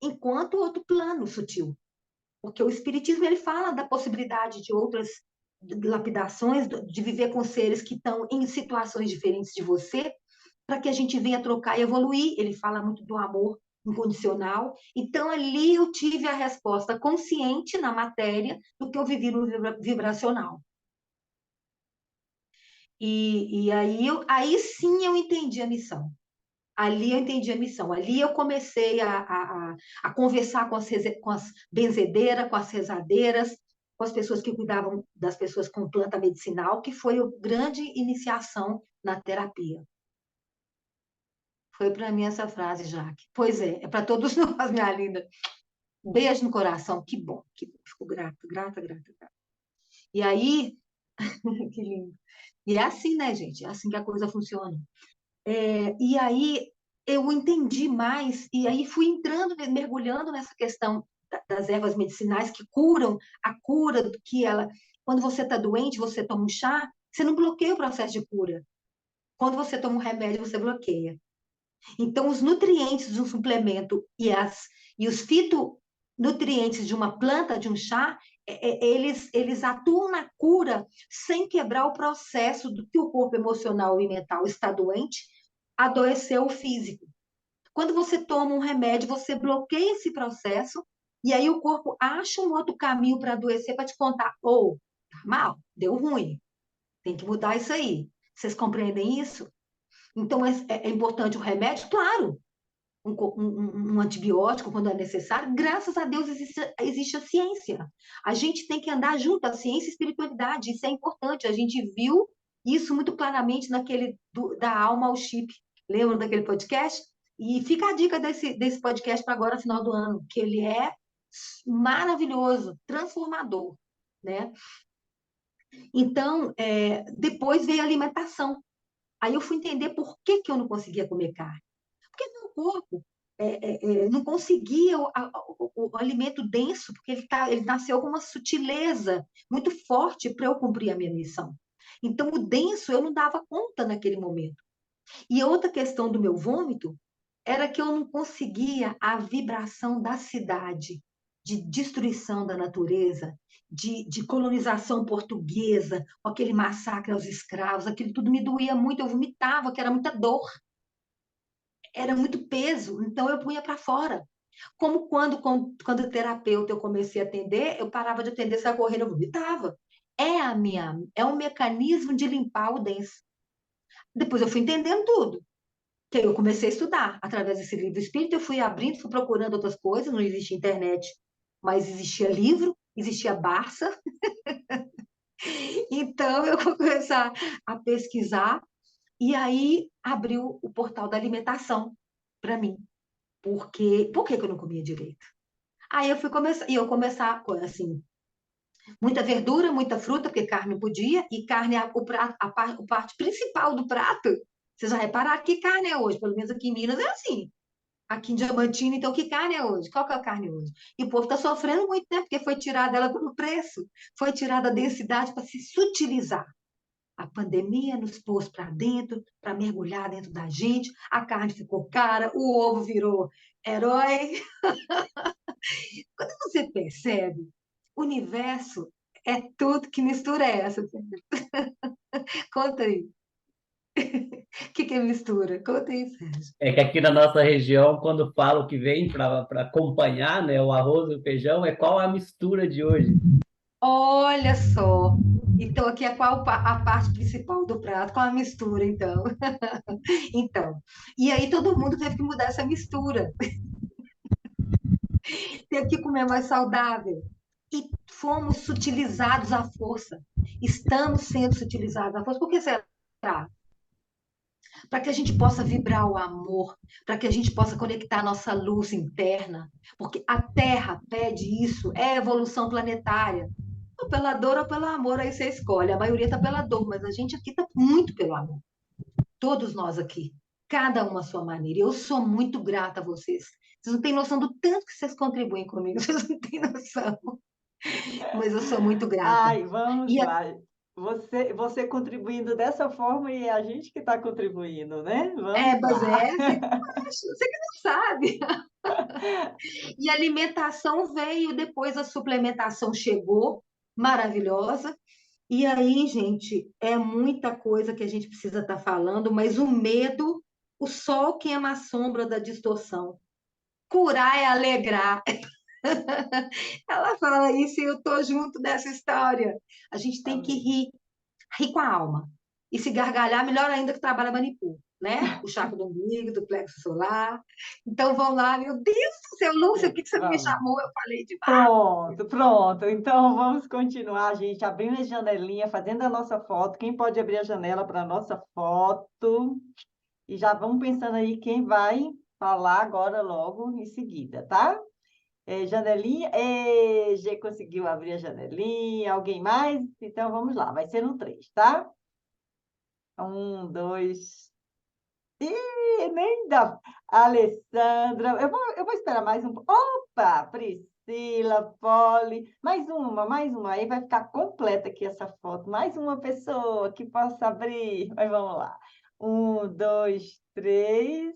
Speaker 4: enquanto outro plano sutil. Porque o Espiritismo ele fala da possibilidade de outras lapidações, de viver com seres que estão em situações diferentes de você, para que a gente venha trocar e evoluir. Ele fala muito do amor incondicional. Então, ali eu tive a resposta consciente na matéria do que eu vivi no vibracional. E aí sim eu entendi a missão. Ali eu entendi a missão. Ali eu comecei a conversar com as benzedeiras, com as rezadeiras, com as pessoas que cuidavam das pessoas com planta medicinal, que foi a grande iniciação na terapia. Foi para mim essa frase, Jaque. Pois é para todos nós, minha linda. Beijo no coração, que bom, que bom. Fico grata, grata, grata, grata. E aí, que lindo. E é assim, né, gente? É assim que a coisa funciona. E aí eu entendi mais, e aí fui entrando, mergulhando nessa questão das ervas medicinais que curam, a cura que ela. Quando você está doente, você toma um chá, você não bloqueia o processo de cura. Quando você toma um remédio, você bloqueia. Então, os nutrientes de um suplemento e os fitonutrientes de uma planta, de um chá, eles atuam na cura sem quebrar o processo do que o corpo emocional e mental está doente, adoeceu o físico. Quando você toma um remédio, você bloqueia esse processo e aí o corpo acha um outro caminho para adoecer, para te contar, tá mal, deu ruim, tem que mudar isso aí. Vocês compreendem isso? Então, é importante o remédio? Claro, um antibiótico quando é necessário. Graças a Deus existe a ciência. A gente tem que andar junto, a ciência e a espiritualidade. Isso é importante. A gente viu isso muito claramente da alma ao chip. Lembra daquele podcast? E fica a dica desse podcast para agora, final do ano, que ele é maravilhoso, transformador, né? Então, depois veio a alimentação. Aí eu fui entender por que eu não conseguia comer carne. Porque meu corpo não conseguia o alimento denso, porque ele nasceu com uma sutileza muito forte para eu cumprir a minha missão. Então, o denso eu não dava conta naquele momento. E outra questão do meu vômito era que eu não conseguia a vibração da cidade, de destruição da natureza, de colonização portuguesa, com aquele massacre aos escravos, aquilo tudo me doía muito, eu vomitava, que era muita dor, era muito peso, então eu punha para fora. Como quando terapeuta eu comecei a atender, eu parava de atender, saia correndo, eu vomitava. É um mecanismo de limpar o denso. Depois eu fui entendendo tudo. Que aí eu comecei a estudar. Através desse livro espírita, eu fui abrindo, fui procurando outras coisas, não existia internet, mas existia livro. existia Barça. Então, eu vou começar a pesquisar, e aí abriu o portal da alimentação para mim. Por que que eu não comia direito? Aí eu fui começar, e eu começar com, assim, muita verdura, muita fruta, porque carne não podia, e carne é o prato, a parte principal do prato. Vocês já repararam que carne é hoje? Pelo menos aqui em Minas é assim. Aqui em Diamantina, então, que carne é hoje? Qual que é a carne hoje? E o povo está sofrendo muito, né? Porque foi tirada ela pelo preço, foi tirada a densidade para se sutilizar. A pandemia nos pôs para dentro, para mergulhar dentro da gente, a carne ficou cara, o ovo virou herói. Quando você percebe, o universo é tudo, que mistura é essa? Conta aí. O que é mistura? Conta aí, Sérgio.
Speaker 1: É que aqui na nossa região, quando falo que vem para acompanhar, né, o arroz e o feijão, é qual a mistura de hoje?
Speaker 4: Olha só. Então, aqui é qual a parte principal do prato? Qual a mistura, então? Então, e aí todo mundo teve que mudar essa mistura. Teve que comer mais saudável. E fomos sutilizados à força. Estamos sendo sutilizados à força. Por que será? Para que a gente possa vibrar o amor, para que a gente possa conectar a nossa luz interna, porque a Terra pede isso, é evolução planetária. Ou pela dor ou pelo amor, aí você escolhe. A maioria está pela dor, mas a gente aqui está muito pelo amor. Todos nós aqui, cada uma à sua maneira. Eu sou muito grata a vocês. Vocês não têm noção do tanto que vocês contribuem comigo, vocês não têm noção. Mas eu sou muito grata.
Speaker 3: Ai, vamos
Speaker 4: E
Speaker 3: lá. Você contribuindo dessa forma e é a gente que está contribuindo, né? Vamos
Speaker 4: mas
Speaker 3: lá.
Speaker 4: você que não sabe. E a alimentação veio, depois a suplementação chegou, maravilhosa. E aí, gente, é muita coisa que a gente precisa estar falando, mas o medo, o sol queima a sombra da distorção. Curar é alegrar. Ela fala isso e eu estou junto dessa história. A gente tem que
Speaker 3: Amém.
Speaker 4: rir com a alma. E se gargalhar, melhor ainda que trabalha manicure, né? O chakra do umbigo, do plexo solar. Então, vão lá, meu Deus do céu, Lúcia, o que que você me
Speaker 3: Vamos.
Speaker 4: chamou? Eu falei demais.
Speaker 3: Pronto, pronto. Então vamos continuar, gente, abrindo a janelinha, fazendo a nossa foto. Quem pode abrir a janela para a nossa foto? E já vamos pensando aí quem vai falar agora logo em seguida, tá? Janelinha. G conseguiu abrir a janelinha. Alguém mais? Então vamos lá, vai ser no 3, tá? 1, 2. Ih, nem dá. Alessandra, eu vou esperar mais um pouco. Opa, Priscila, Polly, mais uma. Aí vai ficar completa aqui essa foto. Mais uma pessoa que possa abrir. Mas vamos lá. 1, 2, 3.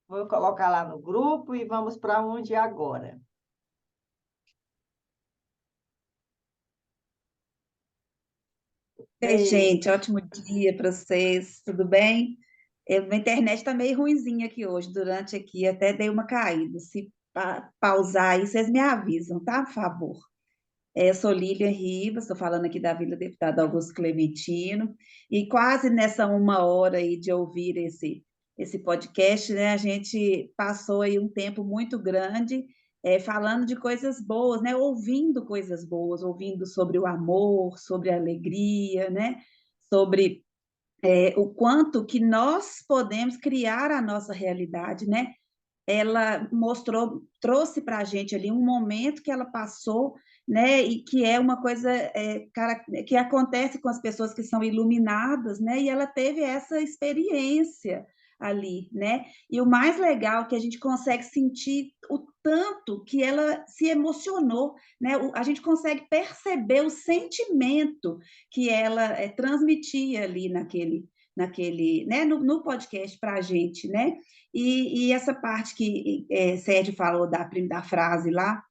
Speaker 3: Vou colocar lá no grupo e vamos para onde agora?
Speaker 5: Oi,
Speaker 3: Ei,
Speaker 5: gente, ótimo dia para vocês, tudo bem? Minha internet está meio ruinzinha aqui hoje, durante aqui até dei uma caída. Se pausar aí, vocês me avisam, tá? Por favor. Eu sou Lília Ribas, estou falando aqui da Vila Deputado Augusto Clementino, e quase nessa uma hora aí de ouvir esse podcast, né, a gente passou aí um tempo muito grande falando de coisas boas, né, ouvindo coisas boas, ouvindo sobre o amor, sobre a alegria, né, sobre o quanto que nós podemos criar a nossa realidade, né? Ela mostrou, trouxe para a gente ali um momento que ela passou, né, e que é uma coisa que acontece com as pessoas que são iluminadas, né, e ela teve essa experiência ali, né, e o mais legal é que a gente consegue sentir o tanto que ela se emocionou, né, a gente consegue perceber o sentimento que ela transmitia ali naquele, né, no podcast para a gente, né, e essa parte que Sérgio falou da frase lá,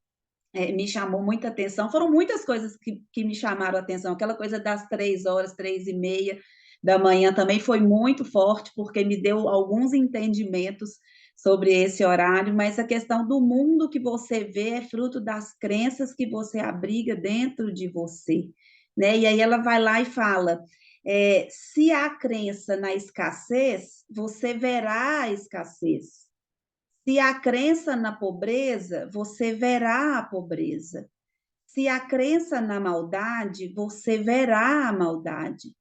Speaker 5: me chamou muita atenção. Foram muitas coisas que me chamaram a atenção. Aquela coisa das 3 horas, 3h30 da manhã também foi muito forte, porque me deu alguns entendimentos sobre esse horário, mas a questão do mundo que você vê é fruto das crenças que você abriga dentro de você, né? E aí ela vai lá e fala, se há crença na escassez, você verá a escassez. Se há crença na pobreza, você verá a pobreza. se a crença na maldade, você verá a maldade.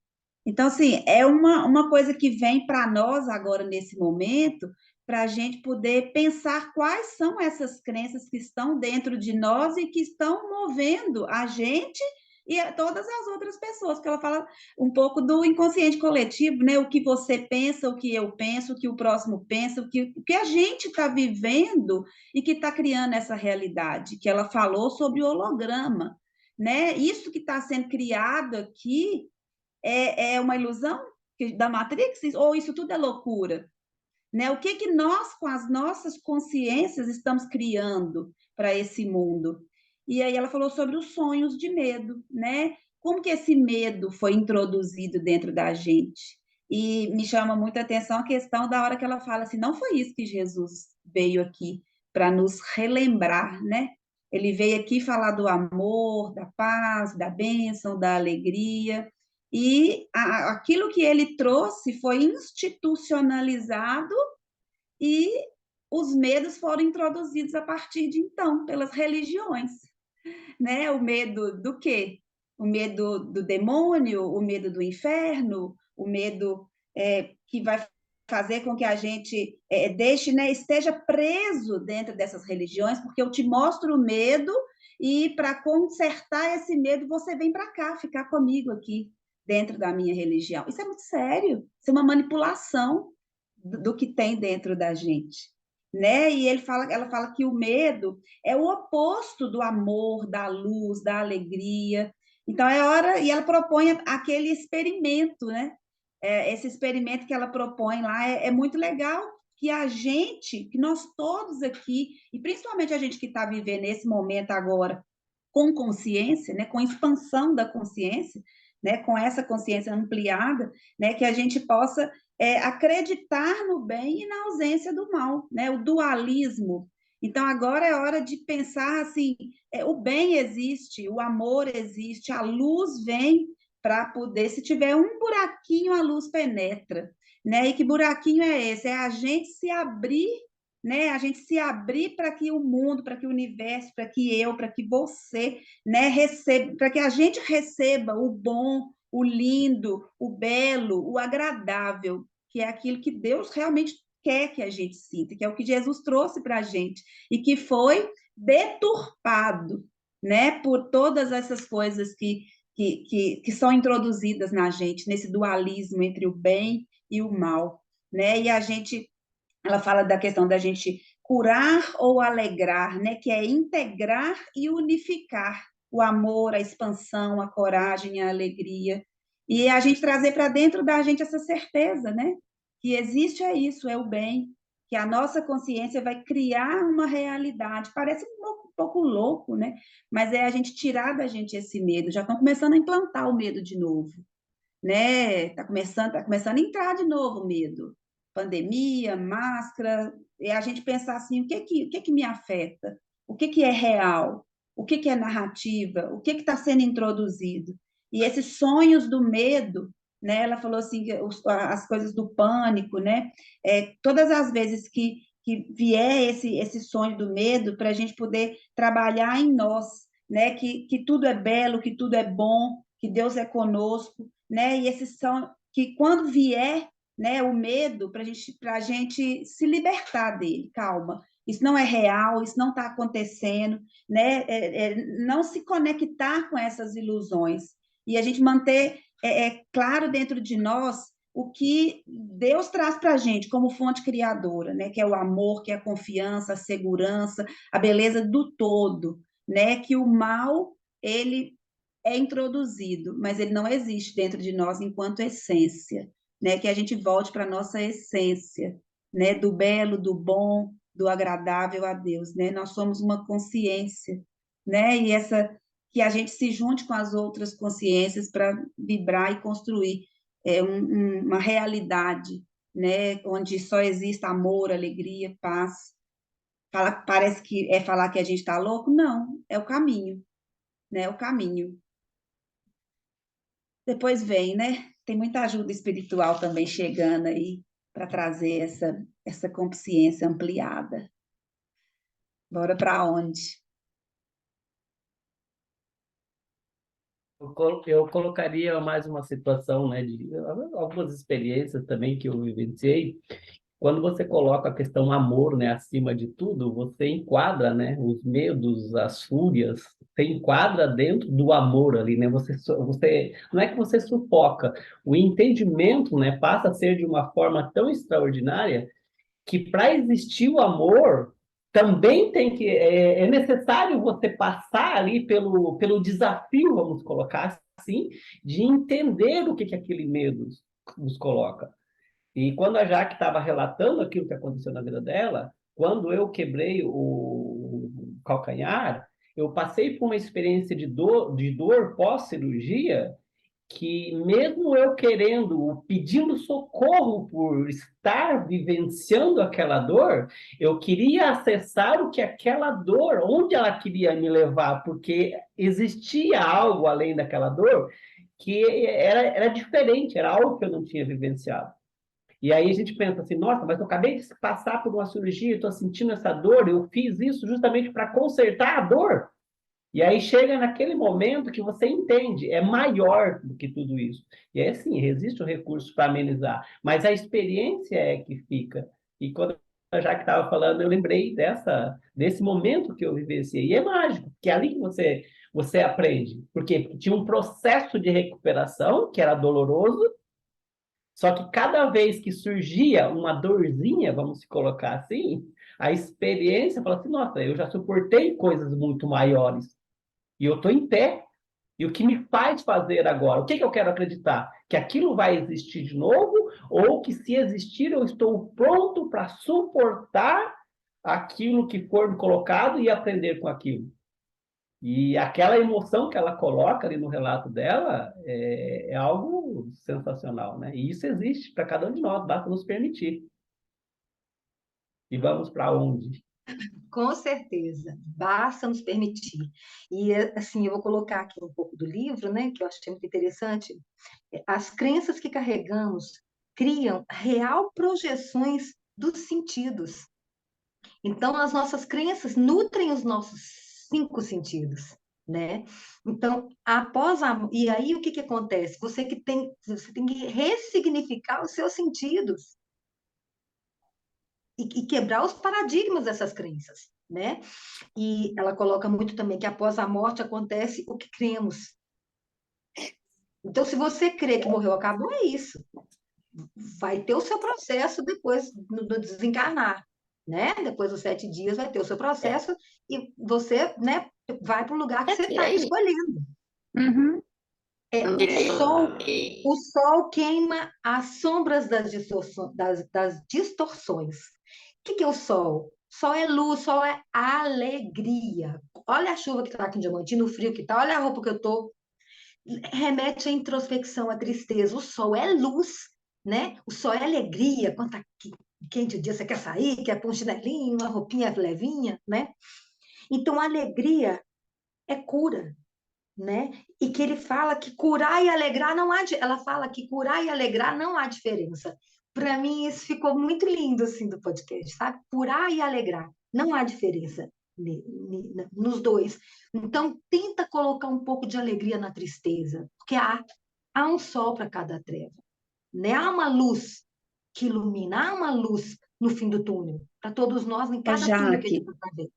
Speaker 5: Então, assim, é uma coisa que vem para nós agora, nesse momento, para a gente poder pensar quais são essas crenças que estão dentro de nós e que estão movendo a gente e a todas as outras pessoas, porque ela fala um pouco do inconsciente coletivo, né? O que você pensa, o que eu penso, o que o próximo pensa, o que a gente está vivendo e que está criando essa realidade, que ela falou sobre o holograma, né? Isso que está sendo criado aqui é uma ilusão da Matrix? Ou isso tudo é loucura? Né? O que que nós, com as nossas consciências, estamos criando para esse mundo? E aí ela falou sobre os sonhos de medo, né? Como que esse medo foi introduzido dentro da gente? E me chama muita atenção a questão da hora que ela fala assim, não foi isso que Jesus veio aqui para nos relembrar, né? Ele veio aqui falar do amor, da paz, da bênção, da alegria, e aquilo que ele trouxe foi institucionalizado e os medos foram introduzidos a partir de então, pelas religiões, né? O medo do quê? O medo do demônio, o medo do inferno, o medo que vai fazer com que a gente deixe, né, esteja preso dentro dessas religiões, porque eu te mostro o medo e para consertar esse medo você vem para cá, ficar comigo aqui dentro da minha religião. Isso é muito sério, isso é uma manipulação do que tem dentro da gente, né? E ela fala que o medo é o oposto do amor, da luz, da alegria. Então é hora, e ela propõe aquele experimento, né? Esse experimento que ela propõe lá é muito legal, que a gente, que nós todos aqui, e principalmente a gente que está vivendo nesse momento agora com consciência, né, com expansão da consciência, né, com essa consciência ampliada, né, que a gente possa acreditar no bem e na ausência do mal, né, o dualismo. Então, agora é hora de pensar assim: o bem existe, o amor existe, a luz vem para poder, se tiver um buraquinho, a luz penetra. Né? E que buraquinho é esse? É a gente se abrir, né? A gente se abrir para que o mundo, para que o universo, para que eu, para que você, né, receba, para que a gente receba o bom, o lindo, o belo, o agradável, que é aquilo que Deus realmente quer que a gente sinta, que é o que Jesus trouxe para a gente e que foi deturpado, né, por todas essas coisas que são introduzidas na gente, nesse dualismo entre o bem e o mal, né? E a gente, ela fala da questão da gente curar ou alegrar, né? Que é integrar e unificar o amor, a expansão, a coragem, a alegria. E a gente trazer para dentro da gente essa certeza, né? Que existe isso, é o bem, que a nossa consciência vai criar uma realidade. Parece um pouco louco, né? Mas é a gente tirar da gente esse medo. Já estão começando a implantar o medo de novo, né? Tá começando a entrar de novo o medo. Pandemia, máscara, e a gente pensar assim, o que que me afeta? O que é real? O que é narrativa? O que está sendo introduzido? E esses sonhos do medo, né? Ela falou assim, as coisas do pânico, né? Todas as vezes que vier esse sonho do medo, para a gente poder trabalhar em nós, né? Que tudo é belo, que tudo é bom, que Deus é conosco, né? E esses são que quando vier, né, o medo para a gente se libertar dele, calma. Isso não é real, isso não está acontecendo, né? Não se conectar com essas ilusões e a gente manter claro dentro de nós o que Deus traz para a gente como fonte criadora, né? Que é o amor, que é a confiança, a segurança, a beleza do todo, né? Que o mal ele é introduzido, mas ele não existe dentro de nós enquanto essência, né? Que a gente volte para a nossa essência, né? Do belo, do bom, do agradável a Deus, né? Nós somos uma consciência, né? E essa que a gente se junte com as outras consciências para vibrar e construir uma realidade, né? Onde só exista amor, alegria, paz. Parece que é falar que a gente está louco? Não, é o caminho, né? É o caminho. Depois vem, né? Tem muita ajuda espiritual também chegando aí para trazer essa consciência ampliada. Bora para onde?
Speaker 1: Eu colocaria mais uma situação, né, de algumas experiências também que eu vivenciei. Quando você coloca a questão amor, né, acima de tudo, você enquadra, né, os medos, as fúrias, você enquadra dentro do amor ali, né? Você não é que você sufoca, o entendimento, né, passa a ser de uma forma tão extraordinária que para existir o amor também é necessário você passar ali pelo desafio, vamos colocar assim, de entender o que aquele medo nos coloca. E quando a Jaque estava relatando aquilo que aconteceu na vida dela, quando eu quebrei o calcanhar, eu passei por uma experiência de dor pós-cirurgia que mesmo eu querendo, pedindo socorro por estar vivenciando aquela dor, eu queria acessar o que aquela dor, onde ela queria me levar, porque existia algo além daquela dor que era diferente, era algo que eu não tinha vivenciado. E aí a gente pensa assim, nossa, mas eu acabei de passar por uma cirurgia, estou sentindo essa dor, eu fiz isso justamente para consertar a dor. E aí chega naquele momento que você entende, é maior do que tudo isso. E aí sim, existe o recurso para amenizar, mas a experiência é que fica. E quando a Jaque estava falando, eu lembrei desse momento que eu vivenciei. E é mágico, porque é ali que você aprende. Porque tinha um processo de recuperação que era doloroso, só que cada vez que surgia uma dorzinha, vamos se colocar assim, a experiência fala assim, nossa, eu já suportei coisas muito maiores. E eu estou em pé. E o que me faz fazer agora? O que eu quero acreditar? Que aquilo vai existir de novo? Ou que se existir, eu estou pronto para suportar aquilo que for colocado e aprender com aquilo? E aquela emoção que ela coloca ali no relato dela é algo sensacional, né? E isso existe para cada um de nós, basta nos permitir. E vamos para onde?
Speaker 4: Com certeza, basta nos permitir. E, assim, eu vou colocar aqui um pouco do livro, né, que eu achei muito interessante. As crenças que carregamos criam real projeções dos sentidos. Então, as nossas crenças nutrem os nossos 5 sentidos, né? Então, após a... E aí, o que que acontece? Você tem que ressignificar os seus sentidos e quebrar os paradigmas dessas crenças, né? E ela coloca muito também que após a morte acontece o que cremos. Então, se você crê que morreu, acabou, é isso. Vai ter o seu processo depois do desencarnar, né? Depois dos 7 dias vai ter o seu processo e você, né, vai para o lugar que você está escolhendo.
Speaker 5: Uhum.
Speaker 4: O sol queima as sombras das distorções. O que é o sol? Sol é luz, sol é alegria. Olha a chuva que está aqui em Diamantina, o frio que está, olha a roupa que eu estou. Remete à introspecção, à tristeza. O sol é luz, né? O sol é alegria. Quando tá quente o dia, você quer sair, quer pôr um chinelinho, uma roupinha levinha, né? Então, a alegria é cura, né? E que ele fala que curar e alegrar não há... Ela fala que curar e alegrar não há diferença. Para mim, isso ficou muito lindo, assim, do podcast, sabe? Curar e alegrar. Não há diferença nos dois. Então, tenta colocar um pouco de alegria na tristeza, porque há um sol para cada treva, né? Há uma luz que ilumina, há uma luz no fim do túnel, para todos nós, em
Speaker 5: Ô,
Speaker 4: cada túnel que a gente
Speaker 5: Jaque,
Speaker 4: vai ver.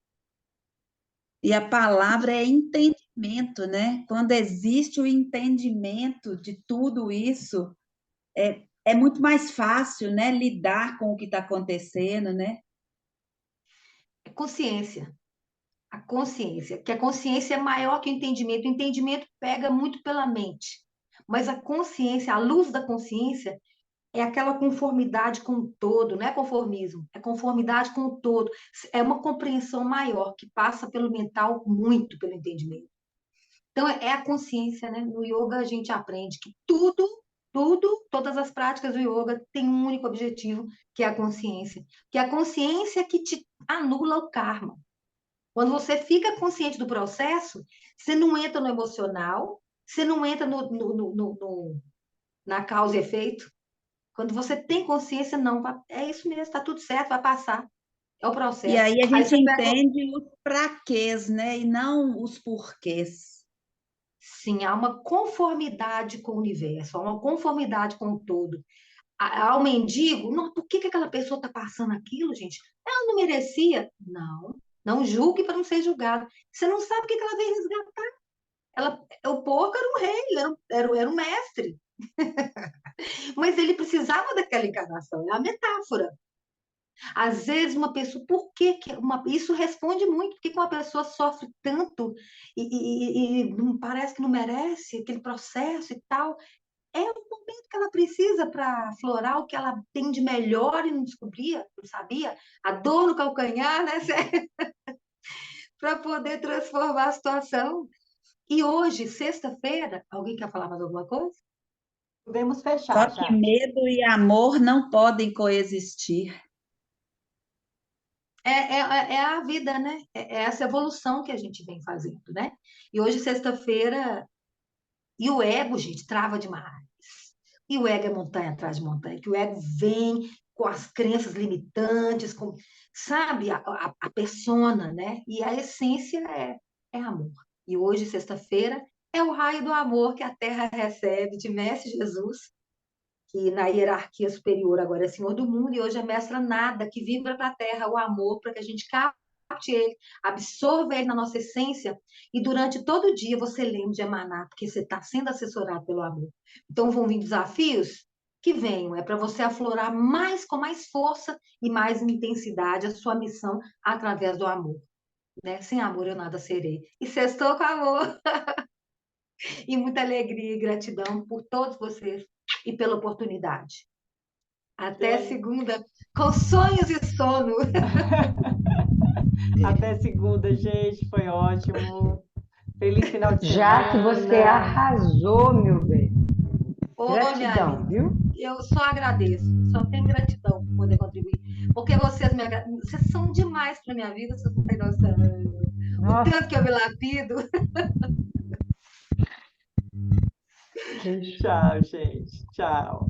Speaker 5: e a palavra é entendimento, né? Quando existe o entendimento de tudo isso, é muito mais fácil, né, lidar com o que está acontecendo, né?
Speaker 4: É consciência. A consciência, que a consciência é maior que o entendimento. O entendimento pega muito pela mente, mas a consciência, a luz da consciência, é aquela conformidade com o todo, não é conformismo, é conformidade com o todo. É uma compreensão maior que passa pelo mental muito pelo entendimento. Então, é a consciência, né? No yoga a gente aprende que todas as práticas do yoga têm um único objetivo, que é a consciência. Que é a consciência que te anula o karma. Quando você fica consciente do processo, você não entra no emocional, você não entra na causa e efeito. Quando você tem consciência, não, é isso mesmo, está tudo certo, vai passar. É o
Speaker 5: E
Speaker 4: processo.
Speaker 5: aí a
Speaker 4: Aí
Speaker 5: gente
Speaker 4: você pega.
Speaker 5: entende os praquês, né? E não os porquês.
Speaker 4: Sim, há uma conformidade com o universo, há uma conformidade com o todo. Ao mendigo, não, por que que aquela pessoa está passando aquilo, gente? Ela não merecia. Não, não julgue para não ser julgado. Você não sabe o que que ela veio resgatar. O porco era um rei, era um mestre, mas ele precisava daquela encarnação, é a metáfora. Às vezes, uma pessoa, por que isso responde muito, por que que uma pessoa sofre tanto e não, parece que não merece aquele processo e tal? É o momento que ela precisa para aflorar o que ela tem de melhor e não descobria, não sabia, a dor no calcanhar, né? Para poder transformar a situação. E hoje, sexta-feira, alguém quer falar mais alguma coisa?
Speaker 3: Podemos
Speaker 5: Só
Speaker 3: fechar
Speaker 5: que
Speaker 3: já.
Speaker 5: medo e amor não podem coexistir.
Speaker 4: É a vida, né? É essa evolução que a gente vem fazendo, né? E hoje, sexta-feira, e o ego, gente, trava demais. E o ego é montanha atrás de montanha, que o ego vem com as crenças limitantes, com, sabe, a persona, né? E a essência é amor. E hoje, sexta-feira, é o raio do amor que a Terra recebe de Mestre Jesus, que na hierarquia superior agora é Senhor do mundo, e hoje é Mestra Nada, que vibra para a Terra o amor, para que a gente capte ele, absorva ele na nossa essência, e durante todo o dia você lembre de emanar, porque você está sendo assessorado pelo amor. Então vão vir desafios que venham, é para você aflorar mais, com mais força e mais intensidade a sua missão através do amor. Né? Sem amor eu nada serei. E sextou com amor. E muita alegria e gratidão por todos vocês e pela oportunidade. Até
Speaker 3: Gente,
Speaker 4: segunda, com sonhos e sono.
Speaker 3: até segunda, gente. Foi ótimo. Feliz final de
Speaker 6: Jaque, você
Speaker 3: semana.
Speaker 6: arrasou, meu bem.
Speaker 4: Ô, minha
Speaker 6: Gratidão,
Speaker 4: linda,
Speaker 6: viu?
Speaker 4: eu só agradeço, só tenho gratidão por poder contribuir. Porque vocês são demais para minha vida, vocês não têm noção. O
Speaker 6: Nossa,
Speaker 4: tanto que eu me lapido.
Speaker 6: gente.
Speaker 3: Tchau, gente. Tchau.